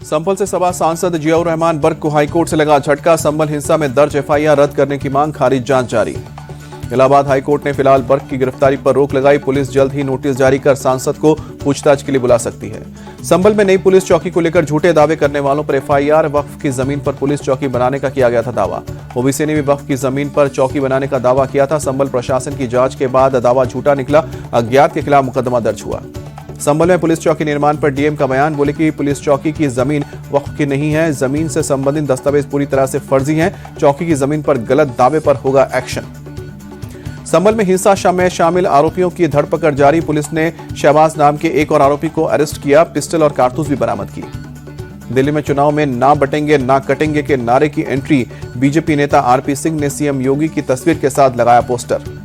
संभल से सभा सांसद जियाउर रहमान बर्क को हाईकोर्ट से लगा झटका। संभल हिंसा में दर्ज एफआईआर रद्द करने की मांग, खारिज, जांच जारी। इलाहाबाद हाईकोर्ट ने फिलहाल बर्क की गिरफ्तारी पर रोक लगाई। पुलिस जल्द ही नोटिस जारी कर सांसद को पूछताछ के लिए बुला सकती है। संभल में नई पुलिस चौकी को लेकर झूठे दावे करने वालों पर एफआईआर। वक्फ की जमीन पर पुलिस चौकी बनाने का किया गया था दावा। ओबीसी ने भी वक्फ की जमीन पर चौकी बनाने का दावा किया था। संभल प्रशासन की जांच के बाद दावा झूठा निकला। अज्ञात के खिलाफ मुकदमा दर्ज हुआ। संभल में पुलिस चौकी निर्माण पर डीएम का बयान, बोले कि पुलिस चौकी की जमीन वक्फ की नहीं है। जमीन से संबंधित दस्तावेज पूरी तरह से फर्जी हैं। चौकी की जमीन पर गलत दावे पर होगा एक्शन। संभल में हिंसा में शामिल आरोपियों की धरपकड़ जारी। पुलिस ने शहबाज नाम के एक और आरोपी को अरेस्ट किया। पिस्टल और कारतूस भी बरामद की। दिल्ली में चुनाव में ना बटेंगे ना कटेंगे के नारे की एंट्री। बीजेपी नेता आरपी सिंह ने सीएम योगी की तस्वीर के साथ लगाया पोस्टर।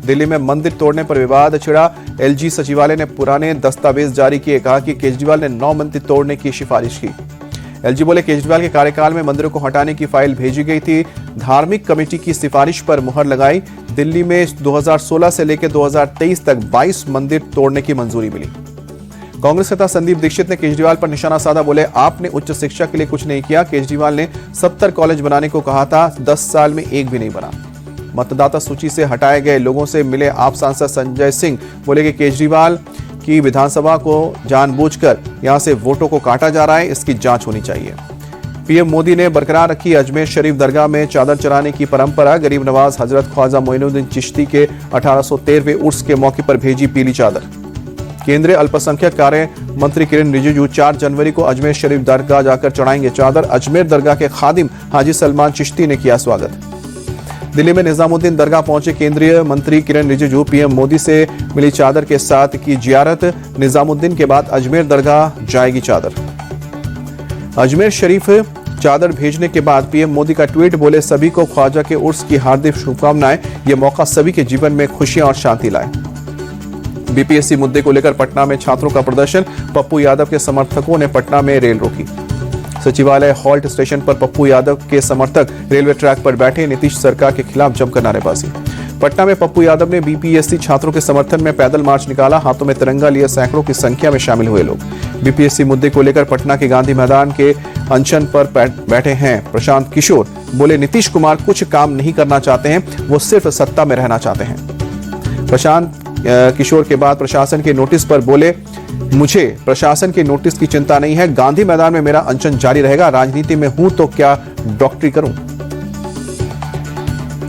दिल्ली में मंदिर तोड़ने पर विवाद छिड़ा। एलजी सचिवालय ने पुराने दस्तावेज जारी किए। कहा कि केजरीवाल ने 9 मंदिर तोड़ने की सिफारिश की। एलजी बोले केजरीवाल के कार्यकाल में मंदिरों को हटाने की फाइल भेजी गई थी। धार्मिक कमेटी की सिफारिश पर मुहर लगाई। दिल्ली में 2016 से लेकर 2023 तक 22 मंदिर तोड़ने की मंजूरी मिली। कांग्रेस नेता संदीप दीक्षित ने केजरीवाल पर निशाना साधा। बोले आपने उच्च शिक्षा के लिए कुछ नहीं किया। केजरीवाल ने 70 कॉलेज बनाने को कहा था, 10 साल में एक भी नहीं बना। मतदाता सूची से हटाए गए लोगों से मिले आप सांसद संजय सिंह। बोले कि केजरीवाल की विधानसभा को जानबूझकर यहां से वोटों को काटा जा रहा है, इसकी जांच होनी चाहिए। पीएम मोदी ने बरकरार रखी अजमेर शरीफ दरगाह में चादर चढ़ाने की परंपरा। गरीब नवाज हजरत ख्वाजा मोइनुद्दीन चिश्ती के 1813वें उर्स के मौके पर भेजी पीली चादर। केंद्रीय अल्पसंख्यक कार्य मंत्री किरेन रिजिजू 4 जनवरी को अजमेर शरीफ दरगाह जाकर चढ़ाएंगे चादर। अजमेर दरगाह के खादिम हाजी सलमान चिश्ती ने किया स्वागत। दिल्ली में निजामुद्दीन दरगाह पहुंचे केंद्रीय मंत्री किरेन रिजिजू। पीएम मोदी से मिली चादर के साथ की जियारत। निजामुद्दीन के बाद अजमेर दरगाह जाएगी चादर। अजमेर शरीफ चादर भेजने के बाद पीएम मोदी का ट्वीट, बोले सभी को ख्वाजा के उर्स की हार्दिक शुभकामनाएं। यह मौका सभी के जीवन में खुशियां और शांति लाए। बीपीएससी मुद्दे को लेकर पटना में छात्रों का प्रदर्शन। पप्पू यादव के समर्थकों ने पटना में रेल रोकी। सचिवालय हॉल्ट स्टेशन पर पप्पू यादव के समर्थक रेलवे ट्रैक पर बैठे। नीतीश सरकार के खिलाफ जमकर नारेबाजी। पटना में पप्पू यादव ने बीपीएससी छात्रों के समर्थन में पैदल मार्च निकाला। हाथों में तिरंगा लिए सैकड़ों की संख्या में शामिल हुए लोग। बीपीएससी मुद्दे को लेकर पटना के गांधी मैदान के अनशन पर बैठे हैं प्रशांत किशोर। बोले नीतीश कुमार कुछ काम नहीं करना चाहते हैं, वो सिर्फ सत्ता में रहना चाहते हैं। प्रशांत किशोर के बाद प्रशासन के नोटिस पर बोले, मुझे प्रशासन के नोटिस की चिंता नहीं है। गांधी मैदान में मेरा अनशन जारी रहेगा। राजनीति में हूं तो क्या डॉक्टरी करूं।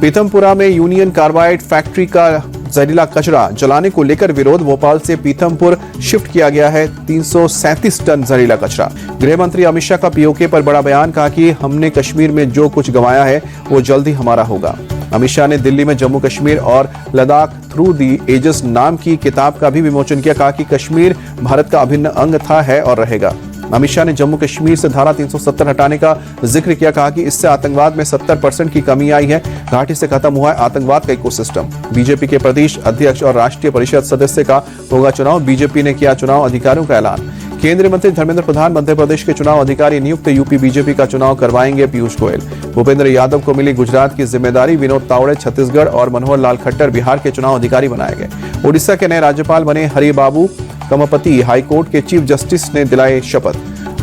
पीथमपुरा में यूनियन कार्बाइड फैक्ट्री का जहरीला कचरा जलाने को लेकर विरोध। भोपाल से पीथमपुर शिफ्ट किया गया है 337 टन जहरीला कचरा। गृह मंत्री अमित शाह का पीओके पर बड़ा बयान। कहा कि हमने कश्मीर में जो कुछ गंवाया है वो जल्द ही हमारा होगा। अमित शाह ने दिल्ली में जम्मू कश्मीर और लद्दाख थ्रू दी एजेस नाम की किताब का भी विमोचन किया। कहा कि कश्मीर भारत का अभिन्न अंग था, है और रहेगा। अमित शाह ने जम्मू कश्मीर से धारा 370 हटाने का जिक्र किया। कहा कि इससे आतंकवाद में 70% की कमी आई है। घाटी से खत्म हुआ है आतंकवाद का इकोसिस्टम। बीजेपी के प्रदेश अध्यक्ष और राष्ट्रीय परिषद सदस्य का होगा चुनाव। बीजेपी ने किया चुनाव अधिकारियों का ऐलान। केंद्रीय मंत्री धर्मेंद्र प्रधान मध्य प्रदेश के चुनाव अधिकारी नियुक्त। यूपी बीजेपी का चुनाव करवाएंगे पीयूष गोयल। भूपेंद्र यादव को मिली गुजरात की जिम्मेदारी। विनोद तावड़े छत्तीसगढ़ और मनोहर लाल खट्टर बिहार के चुनाव अधिकारी बनाए गए। ओडिशा के नए राज्यपाल बने हरिबाबू कमपति। हाईकोर्ट के चीफ जस्टिस ने दिलाए शपथ।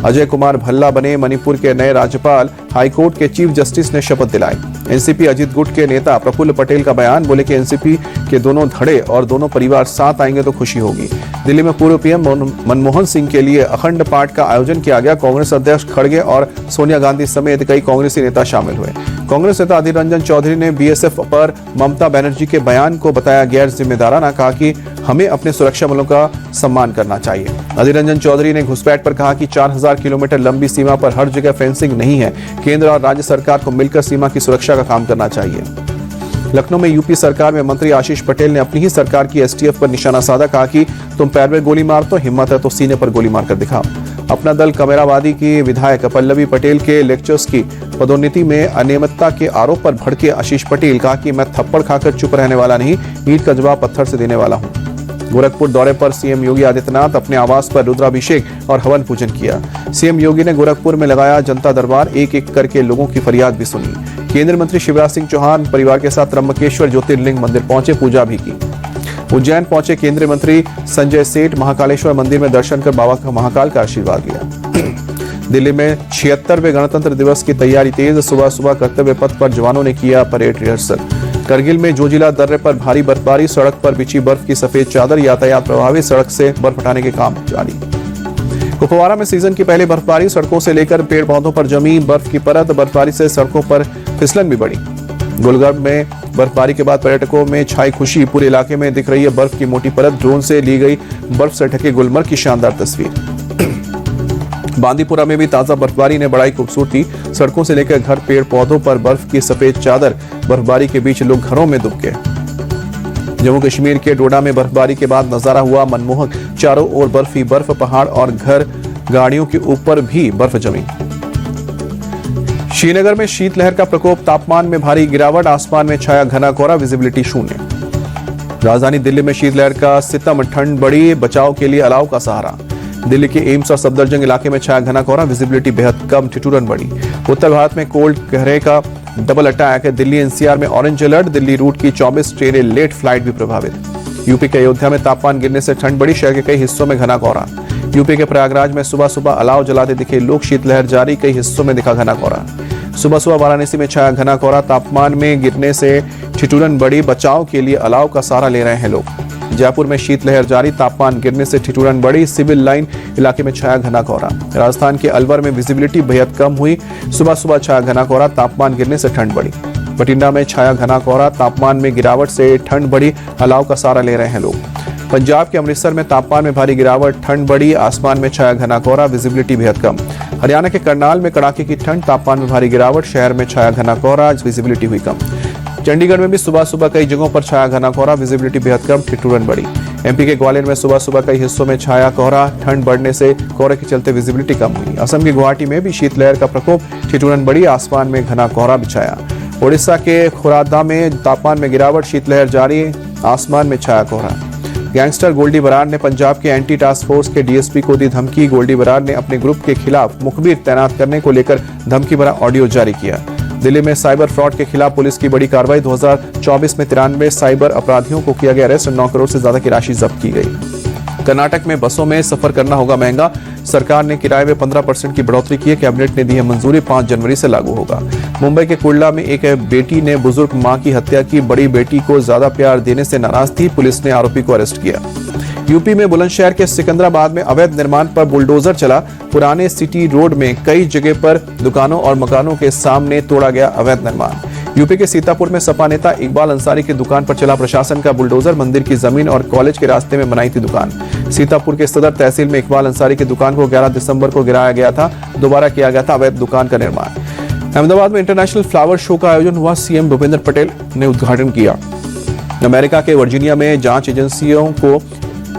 अजय कुमार भल्ला बने मणिपुर के नए राज्यपाल। हाईकोर्ट के चीफ जस्टिस ने शपथ दिलाई। एनसीपी अजित गुट के नेता प्रफुल्ल पटेल का बयान। बोले कि एनसीपी के दोनों धड़े और दोनों परिवार साथ आएंगे तो खुशी होगी। दिल्ली में पूर्व पीएम मनमोहन सिंह के लिए अखंड पाठ का आयोजन किया गया। कांग्रेस अध्यक्ष खड़गे और सोनिया गांधी समेत कई कांग्रेसी नेता शामिल हुए। कांग्रेस नेता अधीर रंजन चौधरी ने बीएसएफ पर ममता बनर्जी के बयान को बताया गैर जिम्मेदाराना। कहा कि हमें अपने सुरक्षा बलों का सम्मान करना चाहिए। अधीर रंजन चौधरी ने घुसपैठ पर कहा कि 4000 किलोमीटर लंबी सीमा पर हर जगह फेंसिंग नहीं है। केंद्र और राज्य सरकार को मिलकर सीमा की सुरक्षा का काम करना चाहिए। लखनऊ में यूपी सरकार में मंत्री आशीष पटेल ने अपनी ही सरकार की एसटीएफ पर निशाना साधा। कहा कि तुम पैर में गोली मार तो हिम्मत है तो सीने पर गोली मारकर दिखाओ। अपना दल कमेरावादी की विधायक पल्लवी पटेल के लेक्चर्स की पदोन्नति में अनियमितता के आरोप पर भड़के आशीष पटेल। कहा कि मैं थप्पड़ खाकर चुप रहने वाला नहीं, ईंट का जवाब पत्थर से देने वाला हूं। गोरखपुर दौरे पर सीएम योगी आदित्यनाथ अपने आवास पर रुद्राभिषेक और हवन पूजन किया। सीएम योगी ने गोरखपुर में लगाया जनता दरबार। एक एक करके लोगों की फरियाद भी सुनी। केंद्रीय मंत्री शिवराज सिंह चौहान परिवार के साथ त्र्यंबकेश्वर ज्योतिर्लिंग मंदिर पहुंचे, पूजा भी की। उज्जैन पहुंचे केंद्रीय मंत्री संजय सेठ महाकालेश्वर मंदिर में दर्शन कर बाबा का महाकाल का आशीर्वाद लिया। दिल्ली में 76वें गणतंत्र दिवस की तैयारी तेज। सुबह सुबह कर्तव्य पथ पर जवानों ने किया परेड रिहर्सल। करगिल में जोजिला दर्रे पर भारी बर्फबारी, सड़क पर बिछी बर्फ की सफेद चादर, यातायात प्रभावित, सड़क से बर्फ हटाने के काम जारी। कुपवारा में सीजन की पहली बर्फबारी, सड़कों से लेकर पेड़ पौधों पर जमी बर्फ की परत, बर्फबारी से सड़कों पर फिसलन भी बढ़ी। गुलगर्भ में बर्फबारी के बाद पर्यटकों में छाई खुशी, पूरे इलाके में दिख रही है बर्फ की मोटी परत। ड्रोन से ली गई बर्फ से ढके गुलमर्ग की शानदार तस्वीर। बांदीपुरा में भी ताजा बर्फबारी ने बढ़ाई खूबसूरती, सड़कों से लेकर घर, पेड़ पौधों पर बर्फ की सफेद चादर। बर्फबारी के बीच लोग घरों में दुब गए। जम्मू कश्मीर के डोडा में बर्फबारी के बाद नजारा हुआ मनमोहक, चारों ओर बर्फ ही बर्फ, पहाड़ और घर, गाड़ियों के ऊपर भी बर्फ जमी। श्रीनगर में शीतलहर का प्रकोप, तापमान में भारी गिरावट, आसमान में छाया घना कोहरा, विजिबिलिटी शून्य। राजधानी दिल्ली में शीतलहर का सितम, ठंड बढ़ी, बचाव के लिए अलाव का सहारा। दिल्ली के एम्स और सफदरजंग इलाके में छाया घना कोहरा, विजिबिलिटी बेहद कम, ठिठुरन बढ़ी। उत्तर भारत में कोल्ड कहरे का डबल अटैक, दिल्ली एनसीआर में ऑरेंज अलर्ट, दिल्ली रूट की 24 ट्रेनें लेट, फ्लाइट भी प्रभावित। यूपी के अयोध्या में तापमान गिरने से ठंड बढ़ी, शहर के कई हिस्सों में घना कोहरा। यूपी के प्रयागराज में सुबह सुबह अलाव जलाते दिखे लोग, शीतलहर जारी, कई हिस्सों में दिखा घना कोहरा। सुबह सुबह वाराणसी में छाया घना कोहरा, तापमान में गिरने से ठिठुरन बढ़ी, बचाव के लिए अलाव का सहारा ले रहे हैं लोग। जयपुर में शीतलहर जारी, तापमान गिरने से ठिठुरन बढ़ी, सिविल लाइन इलाके में छाया घना कोहरा। राजस्थान के अलवर में विजिबिलिटी बेहद कम हुई, सुबह सुबह छाया घना कोहरा, तापमान गिरने से ठंड बढ़ी। बठिंडा में छाया घना कोहरा, तापमान में गिरावट से ठंड बढ़ी, अलाव का सहारा ले रहे हैं लोग। पंजाब के अमृतसर में तापमान में भारी गिरावट, ठंड बढ़ी, आसमान में छाया घना कोहरा, विजिबिलिटी बेहद कम। हरियाणा के करनाल में कड़ाके की ठंड, तापमान में भारी गिरावट, शहर में छाया घना कोहरा, विजिबिलिटी हुई कम। चंडीगढ़ में भी सुबह सुबह कई जगहों पर छाया घना कोहरा, विजिबिलिटी बेहद कम, ठिठुरन बढ़ी। एमपी के ग्वालियर में सुबह सुबह कई हिस्सों में छाया कोहरा, ठंड बढ़ने से कोहरे के चलते विजिबिलिटी कम हुई। असम के गुवाहाटी में भी शीतलहर का प्रकोप, ठिठुरन बढ़ी, आसमान में घना कोहरा बिछाया। ओडिशा के खुरादा में तापमान में गिरावट, शीतलहर जारी, आसमान में छाया कोहरा। गैंगस्टर गोल्डी बरार ने पंजाब के एंटी टास्क फोर्स के डीएसपी को दी धमकी, गोल्डी बरार ने अपने ग्रुप के खिलाफ मुखबिर तैनात करने को लेकर धमकी भरा ऑडियो जारी किया। दिल्ली में साइबर फ्रॉड के खिलाफ पुलिस की बड़ी कार्रवाई, 2024 में 93 साइबर अपराधियों को किया गया अरेस्ट, 9 करोड़ से ज्यादा की राशि जब्त की गई। कर्नाटक में बसों में सफर करना होगा महंगा, सरकार ने किराए में 15% की बढ़ोतरी की है, कैबिनेट ने दी है मंजूरी, 5 जनवरी से लागू होगा। मुंबई के कुर्ला में एक बेटी ने बुजुर्ग मां की हत्या की, बड़ी बेटी को ज्यादा प्यार देने से नाराज थी, पुलिस ने आरोपी को अरेस्ट किया। यूपी में बुलंदशहर के सिकंदराबाद में अवैध निर्माण पर बुलडोजर चला, पुराने सिटी रोड में कई जगह पर दुकानों और मकानों के सामने तोड़ा गया अवैध निर्माण। यूपी के सीतापुर में सपा नेता इकबाल अंसारी की दुकान पर चला प्रशासन का बुलडोजर, मंदिर की जमीन और कॉलेज के रास्ते में बनाई थी दुकान। सीतापुर के सदर तहसील में इकबाल अंसारी की दुकान को 11 दिसंबर को गिराया गया था, दोबारा किया गया था अवैध दुकान का निर्माण। अहमदाबाद में इंटरनेशनल फ्लावर शो का आयोजन हुआ, सीएम भूपेंद्र पटेल ने उद्घाटन किया। अमेरिका के वर्जीनिया में जांच एजेंसियों को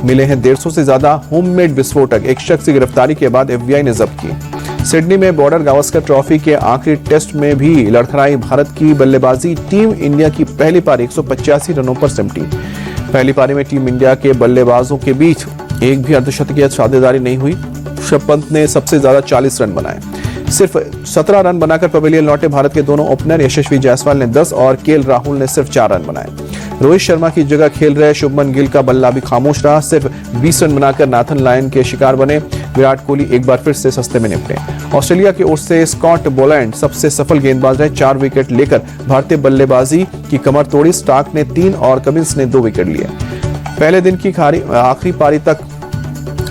मिले हैं 150 से ज्यादा होममेड विस्फोटक, एक शख्स की गिरफ्तारी के बाद एफबीआई ने जब्त की। सिडनी में बॉर्डर गावस्कर ट्रॉफी के आखिरी टेस्ट में भी लड़खड़ाई भारत की बल्लेबाजी, टीम इंडिया की पहली पारी 185 रनों पर सिमटी। पहली पारी में टीम इंडिया के बल्लेबाजों के बीच एक भी अर्धशतकीय साझेदारी नहीं हुई। ऋषभ पंत ने सबसे ज्यादा 40 रन बनाए, सिर्फ 17 रन बनाकर पवेलियन लौटे भारत के दोनों ओपनर यशस्वी जायसवाल ने 10 और केएल राहुल ने सिर्फ 4 रन बनाए। रोहित शर्मा की जगह खेल रहे शुभमन गिल का बल्ला भी खामोश रहा, सिर्फ 20 रन बनाकर नाथन लायन के शिकार बने। विराट कोहली एक बार फिर से सस्ते में निपटे। ऑस्ट्रेलिया की ओर से स्कॉट बोलैंड सबसे सफल गेंदबाज रहे, 4 विकेट लेकर भारतीय बल्लेबाजी की कमर तोड़ी। स्टार्क ने 3 और कमिंस ने 2 विकेट लिए। पहले दिन की आखिरी पारी तक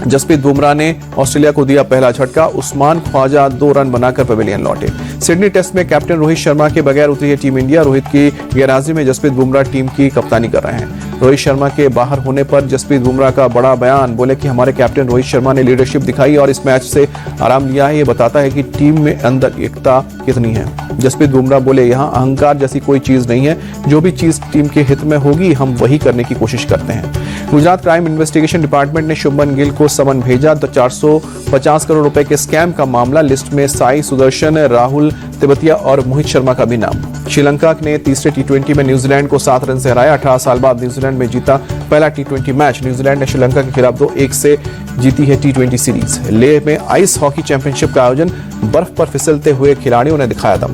जसप्रीत बुमराह ने ऑस्ट्रेलिया को दिया पहला झटका, उस्मान ख्वाजा 2 रन बनाकर पवेलियन लौटे। सिडनी टेस्ट में कैप्टन रोहित शर्मा के बगैर उतरी है टीम इंडिया, रोहित की गैरहाजिरी में जसप्रीत बुमराह टीम की कप्तानी कर रहे हैं। रोहित शर्मा के बाहर होने पर जसप्रीत बुमराह का बड़ा बयान, बोले कि हमारे कैप्टन रोहित शर्मा ने लीडरशिप दिखाई और इस मैच से आराम लिया है, ये बताता है कि टीम में अंदर एकता कितनी है। जसप्रीत बुमराह बोले, यहाँ अहंकार जैसी कोई चीज नहीं है, जो भी चीज टीम के हित में होगी हम वही करने की कोशिश करते हैं। गुजरात क्राइम इन्वेस्टिगेशन डिपार्टमेंट ने शुभमन गिल को समन भेजा, तो 450 करोड़ रुपए के स्कैम का मामला, लिस्ट में साई सुदर्शन, राहुल तिवतिया और मोहित शर्मा का भी नाम। श्रीलंका ने तीसरे टी20 में न्यूजीलैंड को 7 रन से हराया। 18 साल बाद न्यूजीलैंड में जीता पहला टी20 मैच। न्यूजीलैंड ने श्रीलंका के खिलाफ 2-1 से जीती है टी20 सीरीज। लेह में आइस हॉकी चैंपियनशिप का आयोजन, बर्फ पर फिसलते हुए खिलाड़ियों ने दिखाया दम।